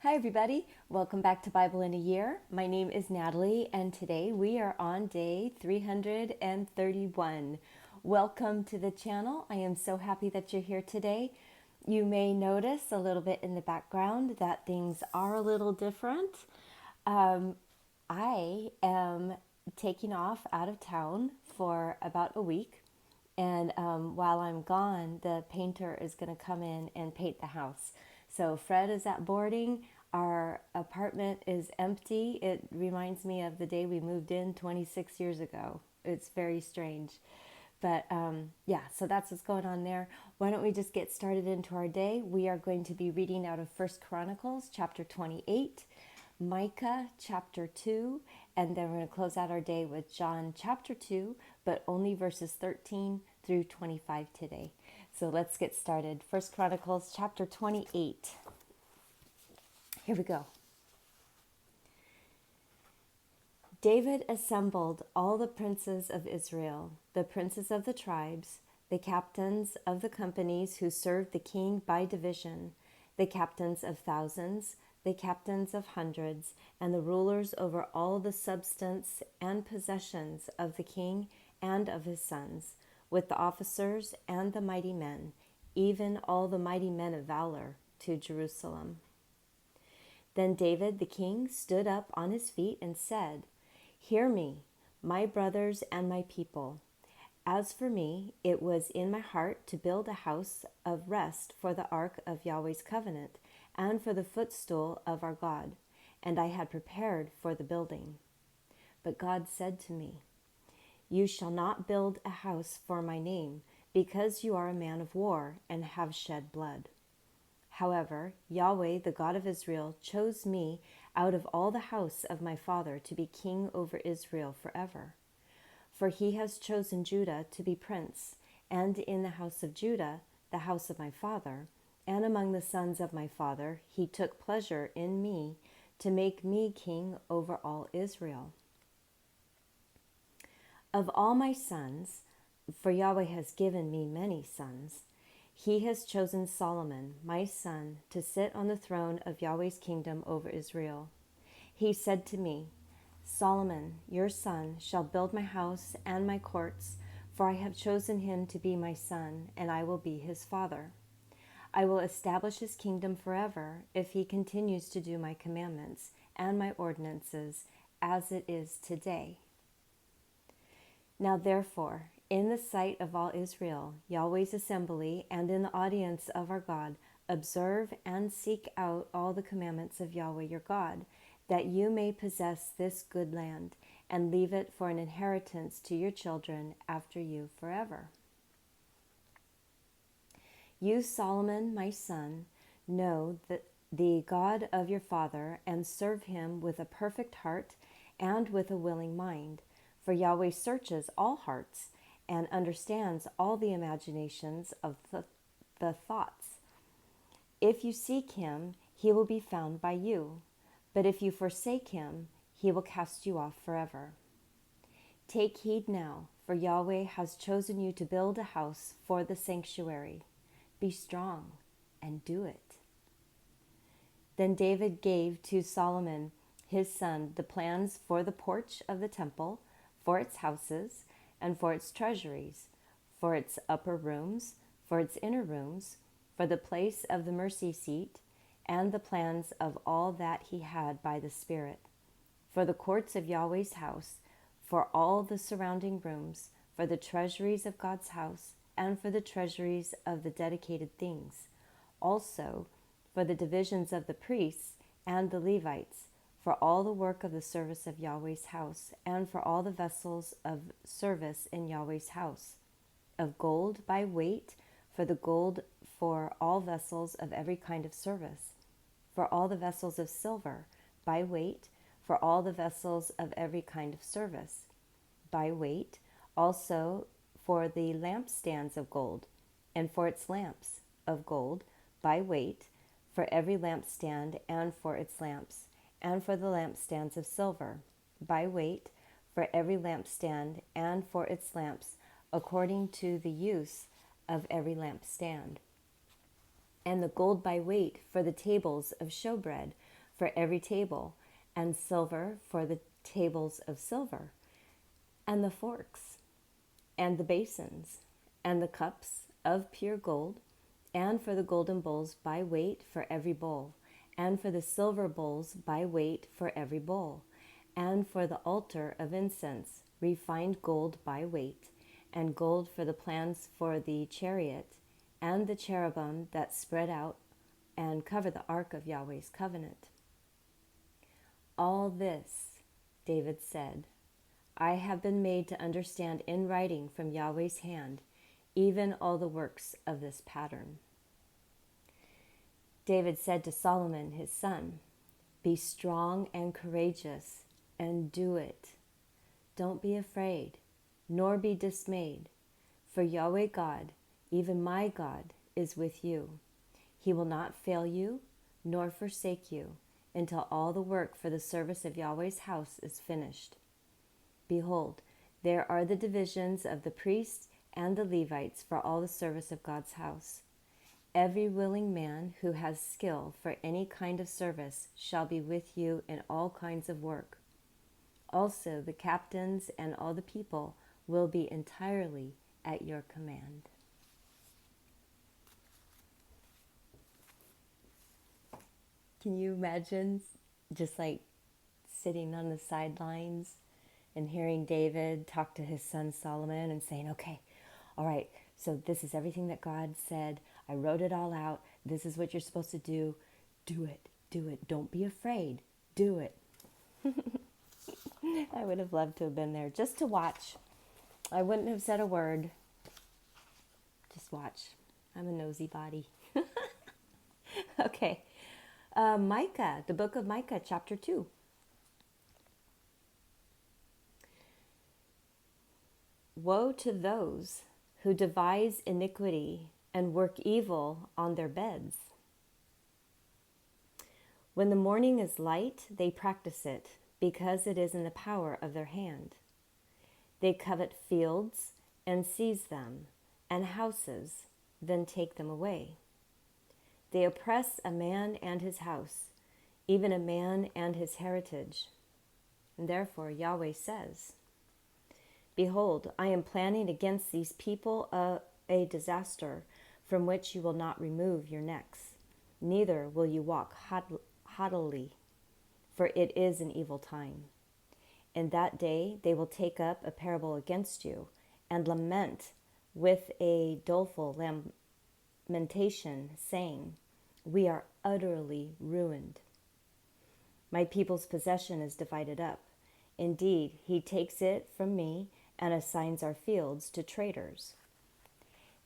Hi everybody, welcome back to Bible in a Year. My name is Natalie and today we are on day 331. Welcome to the channel. I am so happy that you're here today. You may notice a little bit in the background that things are a little different. I am taking off out of town for about a week, and while I'm gone, the painter is going to come in and paint the house. So Fred is at boarding. Our apartment is empty. It reminds me of the day we moved in 26 years ago. It's very strange. But yeah, so that's what's going on there. Why don't we just get started into our day? We are going to be reading out of 1 Chronicles chapter 28, Micah chapter 2, and then we're going to close out our day with John chapter 2, but only verses 13 through 25 today. So let's get started. 1 Chronicles chapter 28. Here we go. David assembled all the princes of Israel, the princes of the tribes, the captains of the companies who served the king by division, the captains of thousands, the captains of hundreds, and the rulers over all the substance and possessions of the king and of his sons, with the officers and the mighty men, even all the mighty men of valor, to Jerusalem. Then David the king stood up on his feet and said, "Hear me, my brothers and my people. As for me, it was in my heart to build a house of rest for the ark of Yahweh's covenant and for the footstool of our God, and I had prepared for the building. But God said to me, 'You shall not build a house for my name, because you are a man of war and have shed blood.' However, Yahweh, the God of Israel, chose me out of all the house of my father to be king over Israel forever. For he has chosen Judah to be prince, and in the house of Judah, the house of my father, and among the sons of my father, he took pleasure in me to make me king over all Israel. Of all my sons, for Yahweh has given me many sons, he has chosen Solomon, my son, to sit on the throne of Yahweh's kingdom over Israel. He said to me, 'Solomon, your son, shall build my house and my courts, for I have chosen him to be my son, and I will be his father. I will establish his kingdom forever if he continues to do my commandments and my ordinances as it is today.' Now therefore, in the sight of all Israel, Yahweh's assembly, and in the audience of our God, observe and seek out all the commandments of Yahweh your God, that you may possess this good land, and leave it for an inheritance to your children after you forever. You, Solomon, my son, know that the God of your father, and serve him with a perfect heart and with a willing mind. For Yahweh searches all hearts and understands all the imaginations of the thoughts. If you seek him, he will be found by you. But if you forsake him, he will cast you off forever. Take heed now, for Yahweh has chosen you to build a house for the sanctuary. Be strong and do it." Then David gave to Solomon, his son, the plans for the porch of the temple, for its houses, and for its treasuries, for its upper rooms, for its inner rooms, for the place of the mercy seat, and the plans of all that he had by the Spirit, for the courts of Yahweh's house, for all the surrounding rooms, for the treasuries of God's house, and for the treasuries of the dedicated things, also for the divisions of the priests and the Levites, for all the work of the service of Yahweh's house, and for all the vessels of service in Yahweh's house, of gold by weight, for the gold for all vessels of every kind of service, for all the vessels of silver by weight, for all the vessels of every kind of service, by weight, also for the lampstands of gold, and for its lamps of gold by weight, for every lampstand and for its lamps, and for the lampstands of silver, by weight, for every lampstand and for its lamps, according to the use of every lampstand. And the gold by weight for the tables of showbread, for every table, and silver for the tables of silver, and the forks, and the basins, and the cups of pure gold, and for the golden bowls by weight for every bowl, and for the silver bowls by weight for every bowl, and for the altar of incense, refined gold by weight, and gold for the plans for the chariot, and the cherubim that spread out and cover the ark of Yahweh's covenant. All this, David said, I have been made to understand in writing from Yahweh's hand, even all the works of this pattern. David said to Solomon his son, be strong and courageous, and do it. Don't be afraid, nor be dismayed, for Yahweh God, even my God, is with you. He will not fail you, nor forsake you, until all the work for the service of Yahweh's house is finished. Behold, there are the divisions of the priests and the Levites for all the service of God's house. Every willing man who has skill for any kind of service shall be with you in all kinds of work. Also, the captains and all the people will be entirely at your command. Can you imagine just like sitting on the sidelines and hearing David talk to his son Solomon and saying, okay, all right, so this is everything that God said. I wrote it all out. This is what you're supposed to do. Do it. Do it. Don't be afraid. Do it. I would have loved to have been there just to watch. I wouldn't have said a word. Just watch. I'm a nosy body. Okay. Micah, the book of Micah, chapter 2. Woe to those who devise iniquity and work evil on their beds. When the morning is light, they practice it, because it is in the power of their hand. They covet fields and seize them, and houses, then take them away. They oppress a man and his house, even a man and his heritage. And therefore Yahweh says, behold, I am planning against these people a disaster from which you will not remove your necks, neither will you walk haughtily, for it is an evil time. In that day they will take up a parable against you, and lament with a doleful lamentation, saying, we are utterly ruined. My people's possession is divided up. Indeed, he takes it from me and assigns our fields to traders.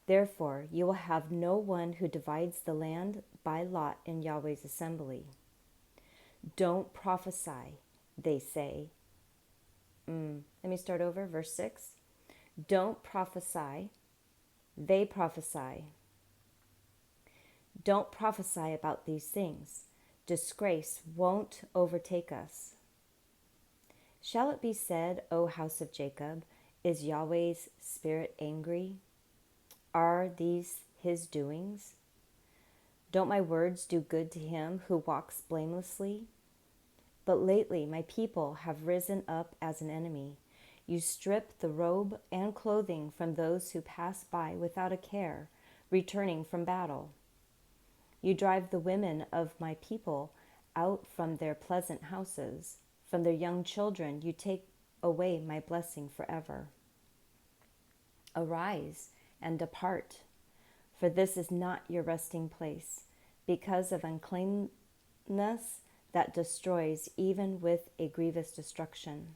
Therefore, you will have no one who divides the land by lot in Yahweh's assembly. Don't prophesy, they say. Let me start over, verse 6. Don't prophesy, they prophesy. Don't prophesy about these things. Disgrace won't overtake us. Shall it be said, O house of Jacob, is Yahweh's spirit angry? Are these his doings? Don't my words do good to him who walks blamelessly? But lately my people have risen up as an enemy. You strip the robe and clothing from those who pass by without a care, returning from battle. You drive the women of my people out from their pleasant houses. From their young children you take away my blessing forever. Arise and depart, for this is not your resting place, because of uncleanness that destroys even with a grievous destruction.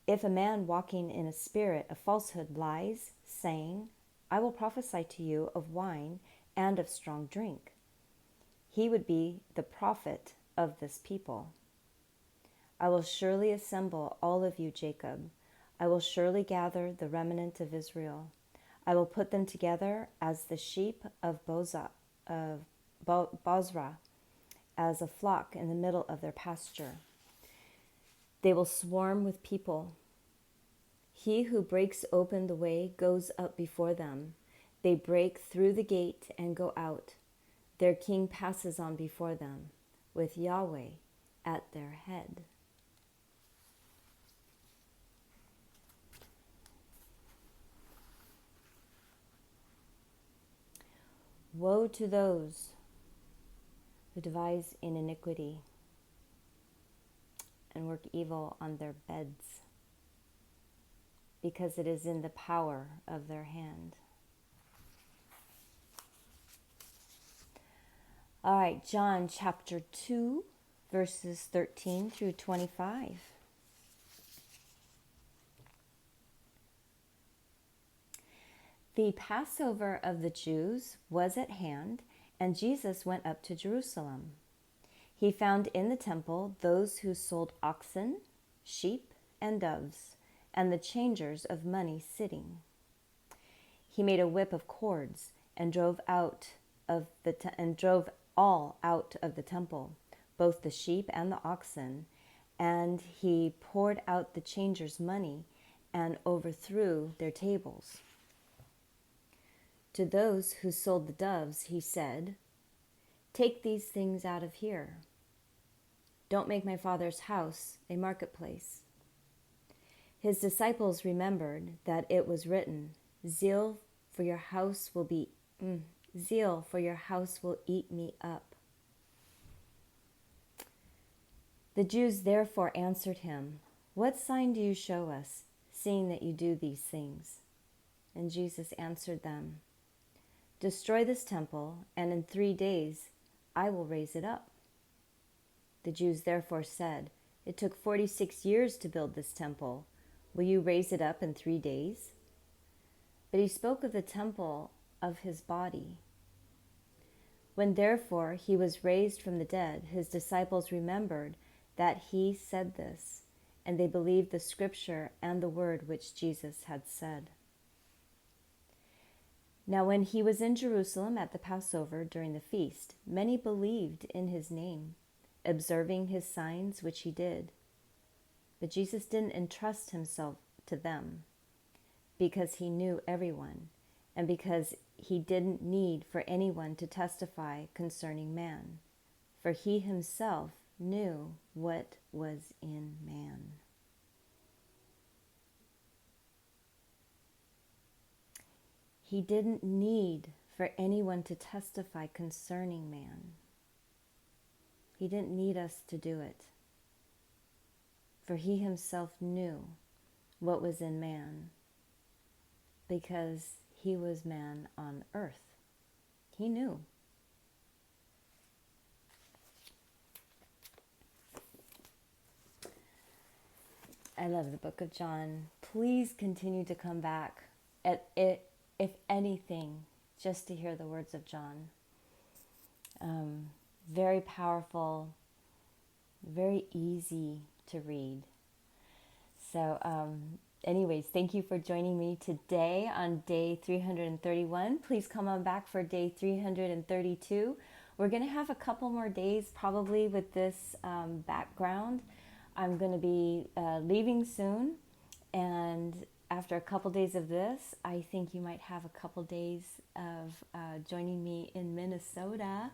If a man walking in a spirit of falsehood lies, saying, I will prophesy to you of wine and of strong drink, he would be the prophet of this people. I will surely assemble all of you, Jacob. I will surely gather the remnant of Israel. I will put them together as the sheep of Bozrah, as a flock in the middle of their pasture. They will swarm with people. He who breaks open the way goes up before them. They break through the gate and go out. Their king passes on before them. with Yahweh at their head. Woe to those who devise in iniquity and work evil on their beds, because it is in the power of their hand. All right, John chapter 2, verses 13 through 25. The Passover of the Jews was at hand, and Jesus went up to Jerusalem. He found in the temple those who sold oxen, sheep, and doves, and the changers of money sitting. He made a whip of cords and drove all out of the temple, both the sheep and the oxen, and he poured out the changers' money and overthrew their tables. To those who sold the doves, he said, "Take these things out of here. Don't make my Father's house a marketplace." His disciples remembered that it was written, Zeal for your house will eat me up." The Jews therefore answered him, "What sign do you show us, seeing that you do these things?" And Jesus answered them, "Destroy this temple, and in 3 days I will raise it up." The Jews therefore said, "It took 46 years to build this temple. Will you raise it up in 3 days?" But he spoke of the temple of his body. When therefore he was raised from the dead, his disciples remembered that he said this, and they believed the scripture and the word which Jesus had said. Now when he was in Jerusalem at the Passover during the feast, many believed in his name, observing his signs which he did. But Jesus didn't entrust himself to them, because he knew everyone, and because he didn't need for anyone to testify concerning man, for he himself knew what was in man. He didn't need for anyone to testify concerning man. He didn't need us to do it, for he himself knew what was in man, because he was man on earth. He knew. I love the book of John. Please continue to come back at it, if anything, just to hear the words of John. Very powerful, very easy to read. So anyways, thank you for joining me today on day 331. Please come on back for day 332. We're going to have a couple more days probably with this background. I'm going to be leaving soon, and after a couple days of this, I think you might have a couple days of joining me in Minnesota.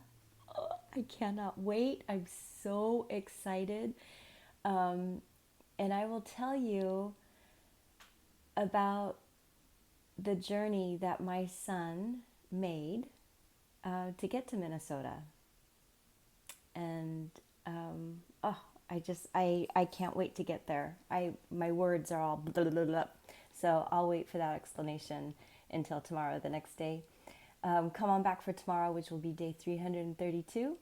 Oh, I cannot wait. I'm so excited. And I will tell you about the journey that my son made to get to Minnesota. And I can't wait to get there. My words are all blah, blah, blah. So I'll wait for that explanation until tomorrow, the next day. Come on back for tomorrow, which will be day 332.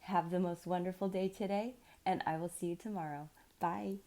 Have the most wonderful day today, and I will see you tomorrow. Bye.